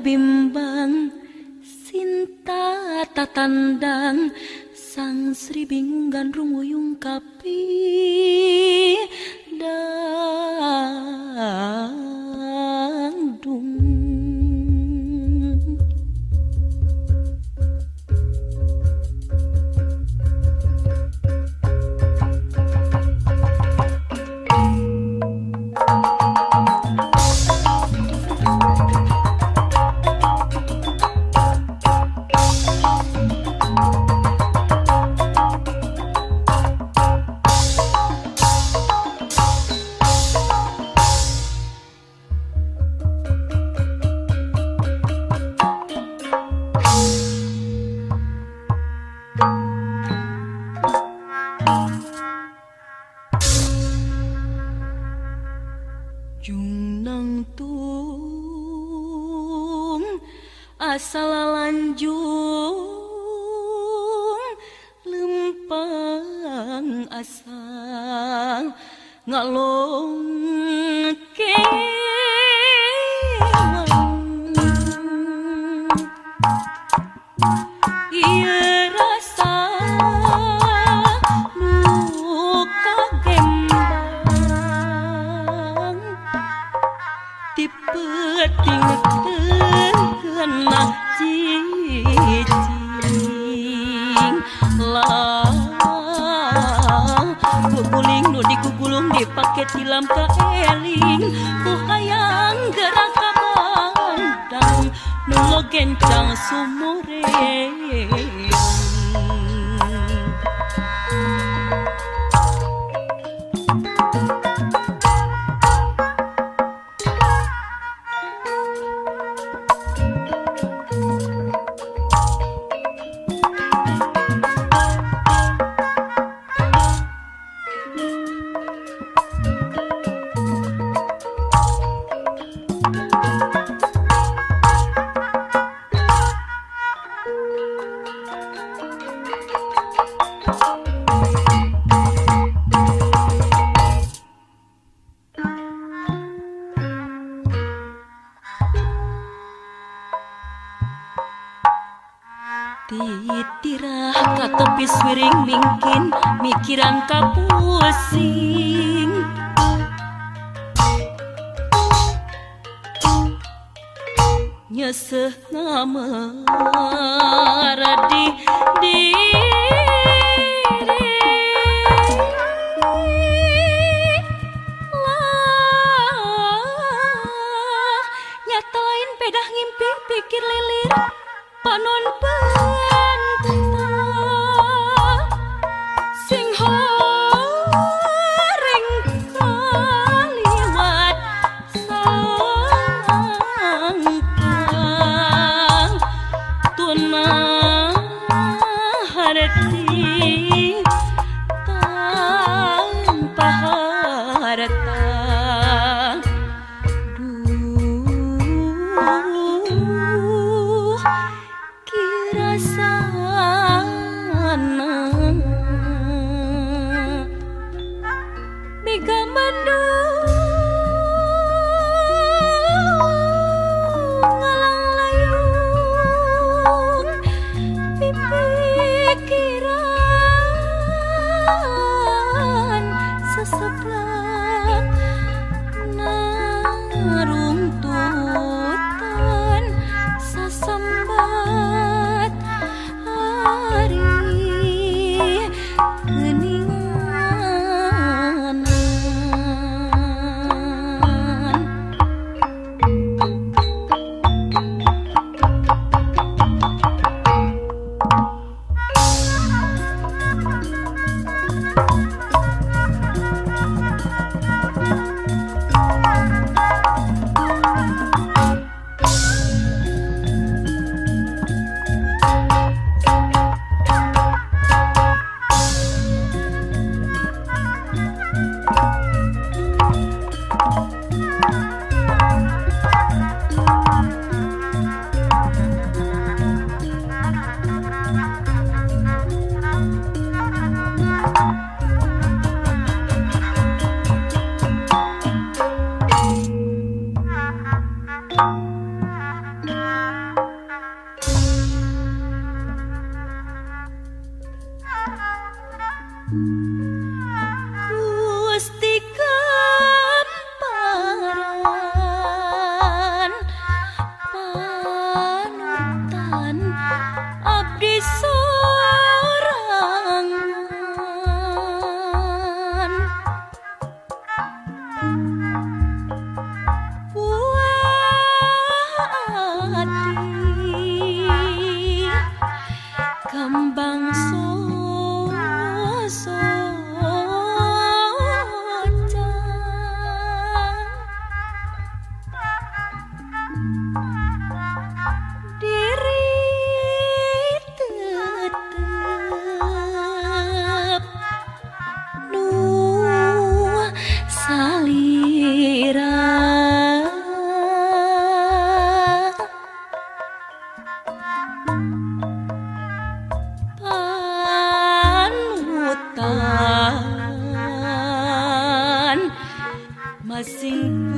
bimbang Sinta tatandang Sang Sri bingung gandrung uyung kapi dangdung. Junang tung asal lanjung lempang asal ngalong kewang ieu rasa luka gembang dipetingkeun nah cicing lah guguling nu digugulung dipake tilam ka eling ku hayang gerak ka bandang nu gencang sumureng. Titirah ka tepi swiring mingkin mikiran ka pusing nyeseh ngamar di lah nyatain pedah ngimpi pikir lilir panon sing horeng kaliwat sangkang tunah harti tanpa harta Gusti Kemparan panutan abdi sorangan puati kembang diri tetep nu salira panutan masing